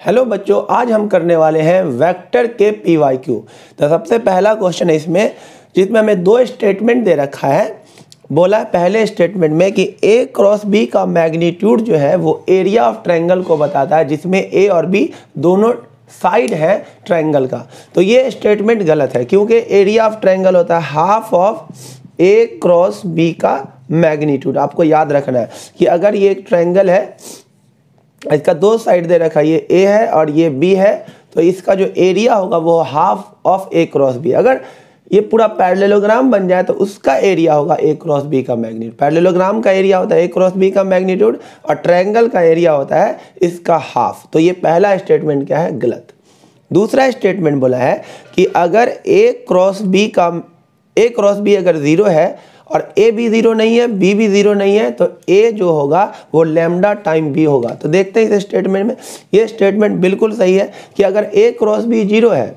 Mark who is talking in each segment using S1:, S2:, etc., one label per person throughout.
S1: Hello बच्चों, आज हम करने वाले हैं वेक्टर के PYQ। तो सबसे पहला क्वेश्चन है इसमें, जिसमें हमें दो स्टेटमेंट दे रखा है। बोला है पहले स्टेटमेंट में कि A क्रॉस B का मैग्नीट्यूड जो है वो एरिया ऑफ ट्रायंगल को बताता है, जिसमें A और B दोनों साइड है ट्रायंगल का। तो ये स्टेटमेंट गलत है, क्योंकि एरिया ऑफ ट्रायंगल होता है half of A cross B का मैग्नीट्यूड। आपको याद रखना है कि अगर ये एक ट्रायंगल है, इसका दो साइड दे रखा है, ये A है और ये B है, तो इसका जो एरिया होगा वो half of A cross B। अगर ये पूरा पैरेललोग्राम बन जाए तो उसका एरिया होगा A क्रॉस B का मैग्नीट्यूड। पैरेललोग्राम का एरिया होता है A क्रॉस B का मैग्नीट्यूड और ट्रायंगल का एरिया होता है इसका हाफ। तो ये पहला स्टेटमेंट क्या है, गलत। दूसरा स्टेटमेंट बोला है कि अगर A क्रॉस B अगर 0 है और A भी 0 नहीं है, B भी 0 नहीं है, तो A जो होगा वो लैम्डा टाइम B होगा। तो देखते हैं इस स्टेटमेंट में, ये स्टेटमेंट बिल्कुल सही है कि अगर A क्रॉस B 0 है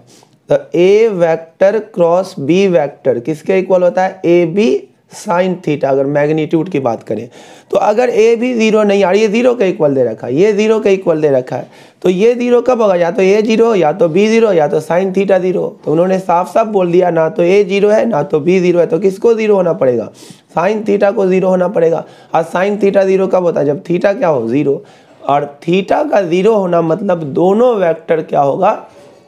S1: तो A vector cross B vector किसके इक्वल होता है, AB साइन थीटा। अगर मैग्नीट्यूड की बात करें तो अगर A भी 0 नहीं, और ये 0 के इक्वल दे रखा है, ये 0 के इक्वल दे रखा है, तो ये 0 कब होगा, या तो A 0 या तो B 0 या तो साइन थीटा 0। तो उन्होंने साफ साफ बोल दिया ना तो A 0 है ना तो B 0 है, तो किसको 0 होना पड़ेगा, साइन थीटा को 0 होना पड़ेगा। और साइन थीटा 0 कब होता है, जब थीटा क्या हो, 0। और थीटा का 0 होना मतलब दोनों वेक्टर क्या होगा,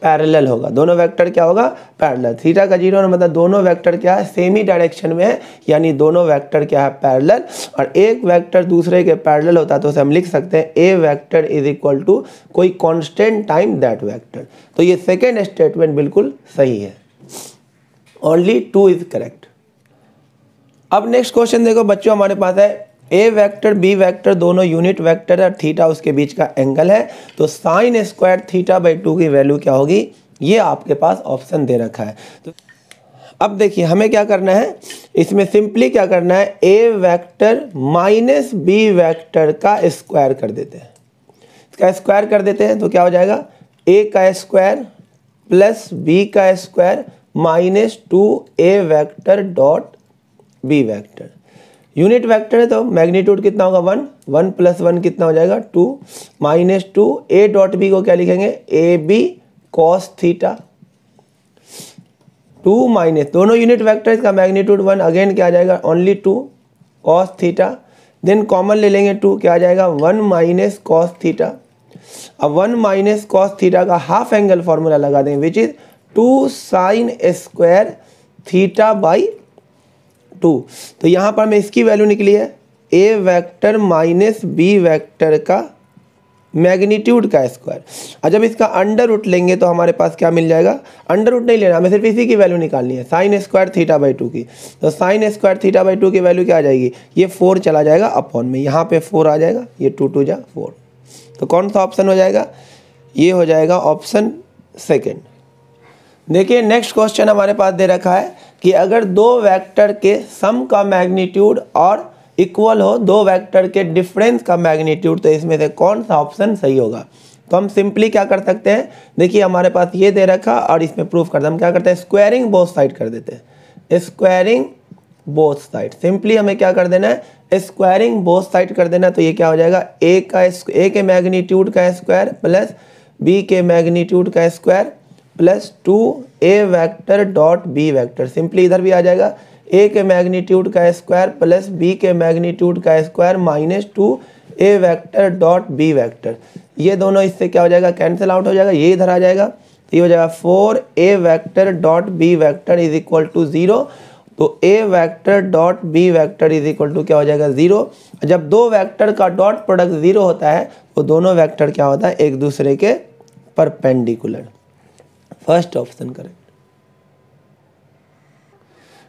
S1: पैरेलल होगा। दोनों वेक्टर क्या होगा, पैरेलल। थीटा का 0 मतलब दोनों वेक्टर क्या है, सेम ही डायरेक्शन में है, यानी दोनों वेक्टर क्या है, पैरेलल। और एक वेक्टर दूसरे के पैरेलल होता है तो उसे हम लिख सकते हैं ए वेक्टर इज इक्वल टू कोई कांस्टेंट टाइम दैट वेक्टर। तो ये सेकेंड स्टेटमेंट बिल्कुल सही है, ओनली 2 इज करेक्ट। अब नेक्स्ट क्वेश्चन देखो बच्चों, हमारे पास है A वेक्टर B वेक्टर दोनों यूनिट वेक्टर है, थीटा उसके बीच का एंगल है, तो साइन स्क्वायर थीटा बाई 2 की वैल्यू क्या होगी, ये आपके पास ऑप्शन दे रखा है। तो अब देखिए हमें क्या करना है, इसमें सिंपली क्या करना है, A vector minus B vector का स्क्वायर कर देते हैं। इसका स्क्वायर कर देते हैं तो क्या हो जाएगा, A का स्क्वायर प्लस B का square minus 2A vector dot B vector. Unit vector है तो मैग्नीट्यूड कितना होगा, 1, 1 प्लस 1 कितना हो जाएगा, 2 माइनस 2। A डॉट B को क्या लिखेंगे, AB कॉस थीटा 2 माइनस, दोनों यूनिट वेक्टर का मैग्नीट्यूड 1, अगेन क्या आ जाएगा, only 2 cos theta. Then common ले लेंगे 2, क्या आ जाएगा, 1 माइनस कॉस थीटा। अब 1 माइनस कॉस थीटा का हाफ एंगल फॉर्मूला लगा देंगे, which is 2 sine square theta by 2। तो यहाँ पर मैं इसकी वैल्यू निकली है A vector minus B vector का मैग्नीट्यूड का स्क्वायर। और जब इसका अंडर रूट लेंगे तो हमारे पास क्या मिल जाएगा, अंडर रूट नहीं लेना, हमें सिर्फ इसी की वैल्यू निकालनी है, साइन स्क्वायर थीटा बाई 2 की। तो साइन स्क्वायर थीटा बाई 2 की वैल्यू क्या आ जाएगी, ये 4 चला जाएगा अपॉन में, यहाँ पे 4 आ जाएगा, ये 2 2 जा 4। तो कौन सा ऑप्शन हो जाएगा, ये हो जाएगा ऑप्शन सेकेंड। देखिए नेक्स्ट क्वेश्चन हमारे पास दे रखा है कि अगर दो वेक्टर के सम का मैग्नीट्यूड और इक्वल हो दो वेक्टर के डिफरेंस का मैग्नीट्यूड, तो इसमें से कौन सा ऑप्शन सही होगा। तो हम सिंपली क्या कर सकते हैं, देखिए हमारे पास ये दे रखा और इसमें प्रूफ करते हैं, हम क्या करते हैं, स्क्वायरिंग बोथ साइड कर देते हैं, स्क्वायरिंग बोथ साइड। सिंपली हमें क्या कर देना है, स्क्वायरिंग बोथ साइड कर देना। तो ये क्या हो जाएगा, A के मैग्नीट्यूड का स्क्वायर प्लस B के मैग्नीट्यूड का square plus 2A vector dot B vector. Simply इधर भी आ जाएगा, A के मैग्नीट्यूड का स्क्वायर प्लस B के मैग्नीट्यूड का square minus 2A vector dot B vector. ये दोनों इससे क्या हो जाएगा, कैंसिल आउट हो जाएगा, ये इधर आ जाएगा, तो ये हो जाएगा 4A vector dot B vector is equal to 0। तो A vector dot B vector is equal to क्या हो जाएगा, 0। जब दो वेक्टर का डॉट प्रोडक्ट 0 होता है तो दोनों वेक्टर क्या होता है, एक दूसरे के perpendicular. First option correct.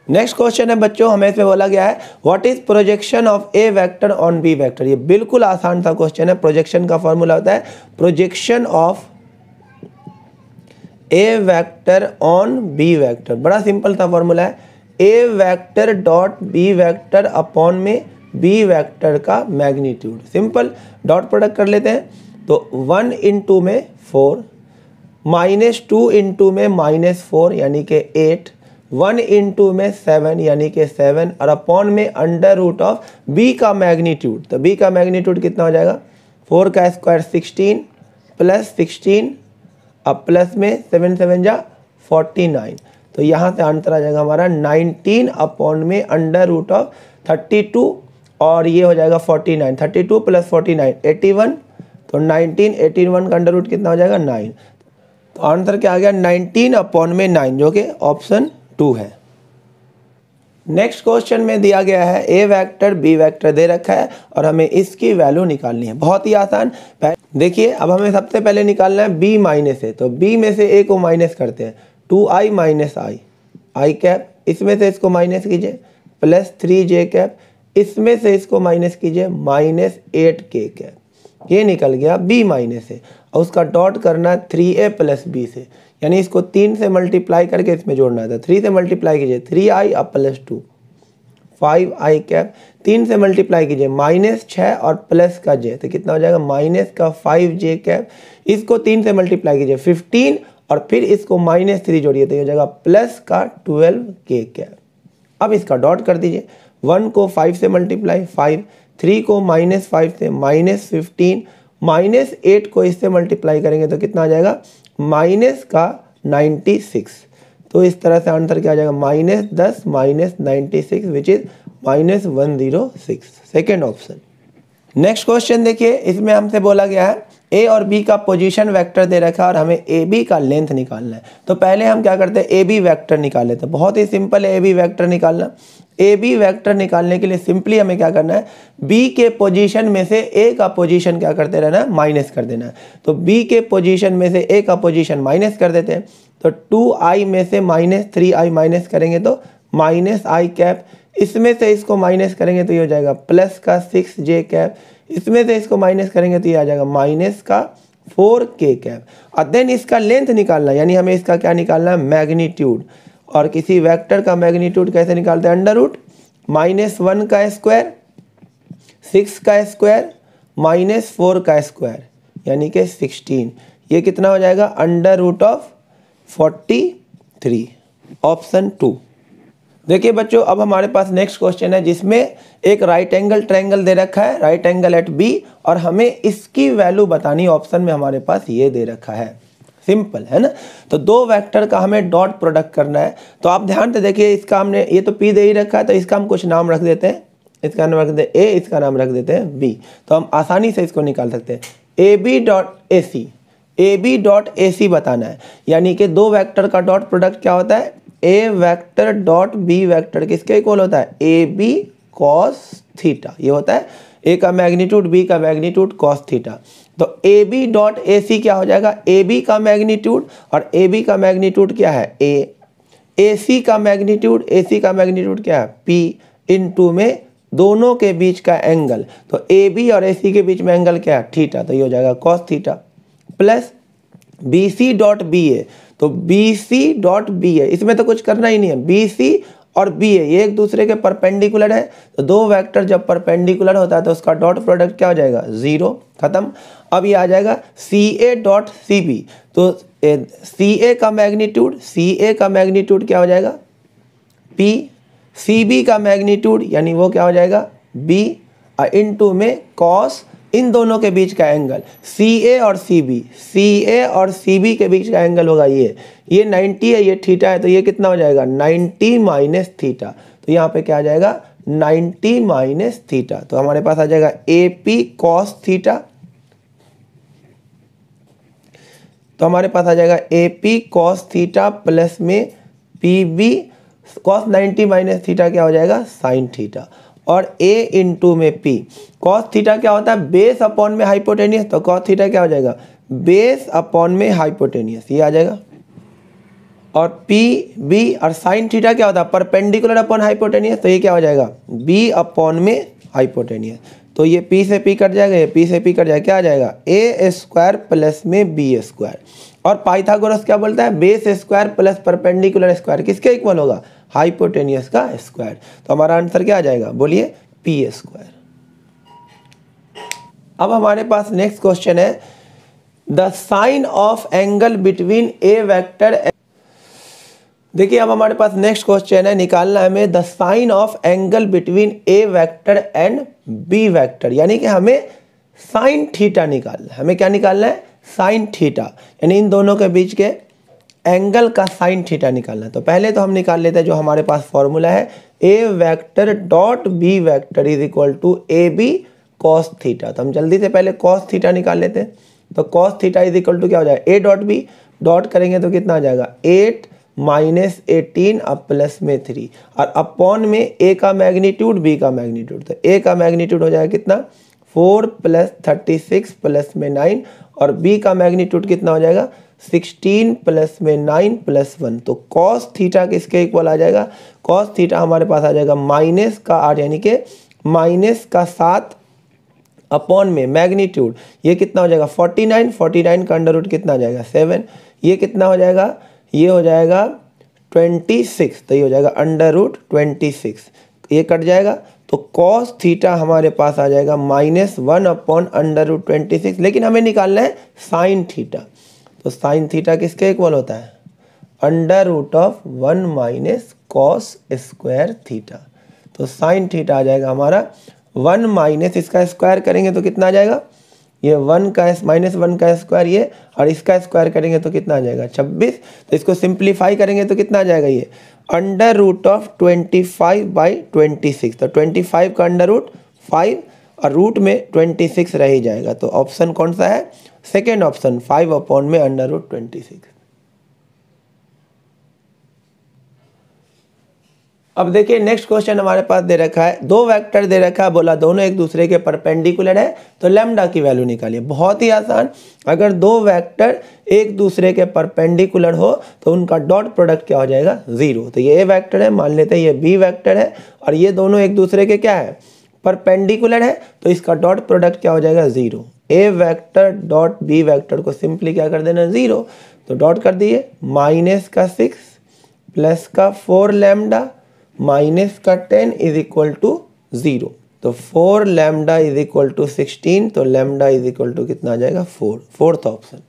S1: Next question है बच्चों, हमें इसमें बोला गया है what is projection of A vector on B vector. ये बिल्कुल आसान सा क्वेश्चन है। प्रोजेक्शन का फॉर्मूला होता है projection of A vector on B vector. बड़ा सिंपल सा फॉर्मूला है, A vector dot B vector upon में B वेक्टर का मैग्नीट्यूड। सिंपल, डॉट प्रोडक्ट कर लेते हैं, तो 1 इंटू में 4 माइनस 2 इंटू में माइनस 4 यानी कि 8, 1 इंटू में 7 यानी कि 7 और अपॉन में अंडर रूट ऑफ B का मैग्नीट्यूड। तो B का मैग्नीट्यूड कितना हो जाएगा, 4 का स्क्वायर 16 +16, अब प्लस में 7 7 जा 49, तो यहाँ से आंसर आ जाएगा हमारा 19 अपॉन में √32 और ये हो जाएगा 49, 32 + 49 81, तो 81 का अंडर रूट कितना हो जाएगा 9, तो आंसर क्या आ गया 19 अपॉन में 9, जो कि ऑप्शन 2 है। नेक्स्ट क्वेश्चन में दिया गया है ए वेक्टर बी वेक्टर दे रखा है और हमें इसकी वैल्यू निकालनी है। बहुत ही आसान, देखिए अब हमें सबसे पहले निकालना है बी माइनस ए, तो बी में से ए को माइनस करते हैं, 2i माइनस आई कैप, इसमें से इसको माइनस कीजिए, +3j कैप, इसमें से इसको माइनस कीजिए, -8k कैप, ये निकल गया बी माइनस ए, और उसका डॉट करना है 3a + b से, यानी इसको 3 से मल्टीप्लाई करके इसमें जोड़ना था, 3 से मल्टीप्लाई कीजिए 3i अब +2 5i कैप, 3 से मल्टीप्लाई कीजिए -6 और प्लस का j, तो कितना हो जाएगा -5j कैप, इसको 3 से मल्टीप्लाई कीजिए 15 और फिर इसको -3 जोड़िए, तो ये हो जाएगा +12k कैप। अब इसका डॉट कर दीजिए, 1 को 5 से मल्टीप्लाई 5, 3 को -5 से -15, -8 को इससे मल्टीप्लाई करेंगे तो कितना आ जाएगा -96, तो इस तरह से आंसर क्या आ जाएगा -10 -96 which is -106, second option. Next question देखिए, इसमें हमसे बोला गया है ए और बी का पोजीशन वेक्टर दे रखा है और हमें ए बी का लेंथ निकालना है। तो पहले हम क्या करते हैं, ए बी वेक्टर निकाल लेते हैं। बहुत ही सिंपल है ए बी वेक्टर निकालना। ए बी वेक्टर निकालने के लिए सिंपली हमें क्या करना है, बी के पोजीशन में से ए का पोजीशन क्या करते रहना है, माइनस कर देना है। तो बी के पोजीशन में से ए का पोजीशन माइनस कर देते हैं, तो 2i में से -3i माइनस करेंगे तो -i कैप, इसमें से इसको माइनस करेंगे तो ये हो जाएगा प्लस का 6j कैप, इसमें से इसको माइनस करेंगे तो ये आ जाएगा माइनस का 4k कैप। और देन इसका लेंथ निकालना, यानी हमें इसका क्या निकालना है, मैग्नीट्यूड। और किसी वेक्टर का मैग्नीट्यूड कैसे निकालते हैं, अंडर रूट -1 का स्क्वायर, 6 का स्क्वायर, -4 का स्क्वायर, यानी कि 16, ये कितना हो जाएगा √43, ऑप्शन 2। देखिए बच्चों, अब हमारे पास नेक्स्ट क्वेश्चन है जिसमें एक राइट एंगल ट्रायंगल दे रखा है, राइट एंगल एट बी, और हमें इसकी वैल्यू बतानी, ऑप्शन में हमारे पास ये दे रखा है। सिंपल है ना। तो दो वेक्टर का हमें डॉट प्रोडक्ट करना है। तो आप ध्यान से देखिए, इसका हमने ये तो पी दे ही रखा है, तो इसका हम कुछ नाम रख देते हैं। इसका नाम रख देते हैं ए, इसका नाम रख देते हैं बी, तो हम आसानी से इसको निकाल सकते हैं। ए बी डॉट ए सी बताना है, यानी कि दो वेक्टर का डॉट प्रोडक्ट क्या होता है, A vector dot B vector किसके इक्वल होता है, ए बी कॉस थीटा, ये होता है ए का मैग्नीट्यूड बी का मैग्नीट्यूड कॉस थीटा। तो ए बी डॉट ए सी क्या हो जाएगा, ए बी का मैग्नीट्यूड, और ए बी का मैग्नीट्यूड क्या है ए सी का मैग्नीट्यूड, ए सी का मैग्नीट्यूड क्या है पी, इनटू में दोनों के बीच का एंगल, तो ए बी और ए सी के बीच में एंगल क्या है थीटा, तो ये हो जाएगा cos theta, plus B C dot B A, तो B C dot B A, इसमें तो कुछ करना ही नहीं है, बी सी और बी ए ये एक दूसरे के परपेंडिकुलर है। तो दो वेक्टर जब परपेंडिकुलर होता है तो उसका डॉट प्रोडक्ट क्या हो जाएगा, जीरो, खत्म। अब ये आ जाएगा सी ए डॉट सी बी, तो सी ए का मैग्नीट्यूड क्या हो जाएगा पी, सी बी का मैग्नीट्यूड यानी वो क्या हो जाएगा बी, इनटू में कॉस इन दोनों के बीच का एंगल सी ए और सी बी के बीच का एंगल होगा ये 90 है, ये थीटा है, तो ये कितना हो जाएगा 90 माइनस थीटा, तो यहाँ पे क्या आ जाएगा 90 माइनस थीटा, तो हमारे पास आ जाएगा ए पी कॉस थीटा, तो हमारे पास आ जाएगा A P cos theta plus में P B cos 90 minus theta क्या हो जाएगा साइन थीटा, और a इंटू में p, कॉस थीटा क्या होता है बेस अपॉन में हाइपोटेनियस, तो कॉस थीटा क्या हो जाएगा बेस अपॉन में हाइपोटेनियस, ये आ जाएगा, और p b, और साइन थीटा क्या होता है परपेंडिकुलर अपॉन हाइपोटेनियस, तो ये क्या हो जाएगा b अपॉन में हाइपोटेनियस, तो ये p से p कट जाएगा, ये p से p कट जाएगा, क्या आ जाएगा a स्क्वायर प्लस में b स्क्वायर। और पाइथागोरस क्या बोलता है base square plus perpendicular square किसके इक्वल होगा हाइपोटेनियस का स्क्वायर, तो हमारा आंसर क्या आ जाएगा बोलिए पी स्क्वायर। अब हमारे पास नेक्स्ट क्वेश्चन है the sine of angle between A vector. देखिए अब हमारे पास नेक्स्ट क्वेश्चन है, निकालना है हमें the sine of angle between A vector and B vector, यानी कि हमें साइन थीटा निकालना है। हमें क्या निकालना है साइन थीटा, यानी इन दोनों के बीच के एंगल का साइन थीटा निकालना है। तो पहले तो हम निकाल लेते हैं जो हमारे पास फॉर्मूला है, A vector dot B vector is equal to A B cos theta. तो हम जल्दी से पहले कॉस थीटा निकाल लेते हैं। तो cos theta is equal to क्या हो जाएगा, ए डॉट बी, डॉट करेंगे तो कितना आ जाएगा 8 माइनस 18 अब प्लस में 3, और अपॉन में ए का मैग्नीट्यूड बी का मैग्नीट्यूड। तो ए का मैग्नीट्यूड हो जाएगा कितना 4 प्लस 36 प्लस में 9, और बी का मैग्नीट्यूड कितना हो जाएगा 16 प्लस में 9 प्लस 1। तो कॉस थीटा किसके इक्वल आ जाएगा, कॉस थीटा हमारे पास आ जाएगा माइनस का 8 यानी कि माइनस का 7 अपॉन में मैग्नीट्यूड, ये कितना हो जाएगा 49, 49 का अंडर रूट कितना आ जाएगा 7, ये कितना हो जाएगा, ये हो जाएगा 26, तो ये हो जाएगा अंडर रूट 26, ये कट जाएगा। तो कॉस थीटा हमारे पास आ जाएगा -1 अपॉन अंडर रूट 26, लेकिन हमें निकालना है साइन थीटा। तो साइन थीटा किसके इक्वल होता है, under root of 1 minus cos square theta. तो साइन थीटा आ जाएगा हमारा 1 माइनस इसका स्क्वायर करेंगे तो कितना आ जाएगा, ये 1 का -1 का स्क्वायर ये, और इसका स्क्वायर करेंगे तो कितना आ जाएगा 26। तो इसको सिंप्लीफाई करेंगे तो कितना आ जाएगा, ये अंडर रूट ऑफ 25/26। तो 25 का अंडर रूट 5 और रूट में 26 रह ही जाएगा। तो ऑप्शन कौन सा है, सेकेंड ऑप्शन 5 अपॉन में अंडर रूट 26। अब देखिए नेक्स्ट क्वेश्चन हमारे पास दे रखा है, दो वेक्टर दे रखा है, बोला दोनों एक दूसरे के परपेंडिकुलर है, तो लैम्डा की वैल्यू निकालिए। बहुत ही आसान, अगर दो वेक्टर एक दूसरे के परपेंडिकुलर हो तो उनका डॉट प्रोडक्ट क्या हो जाएगा 0। तो ये ए वेक्टर है, मान लेते हैं ये बी वेक्टर है, और ये दोनों एक दूसरे के क्या है परपेंडिकुलर है, तो इसका डॉट प्रोडक्ट क्या हो जाएगा 0। ए वेक्टर डॉट बी वेक्टर को सिंपली क्या कर देना 0, तो डॉट कर दिए, माइनस का 6 प्लस का 4 लैम्डा माइनस का 10 इज इक्वल टू 0। तो 4 लैम्डा इज इक्वल टू 16, तो लैम्डा इज इक्वल टू कितना आ जाएगा 4, फोर्थ ऑप्शन।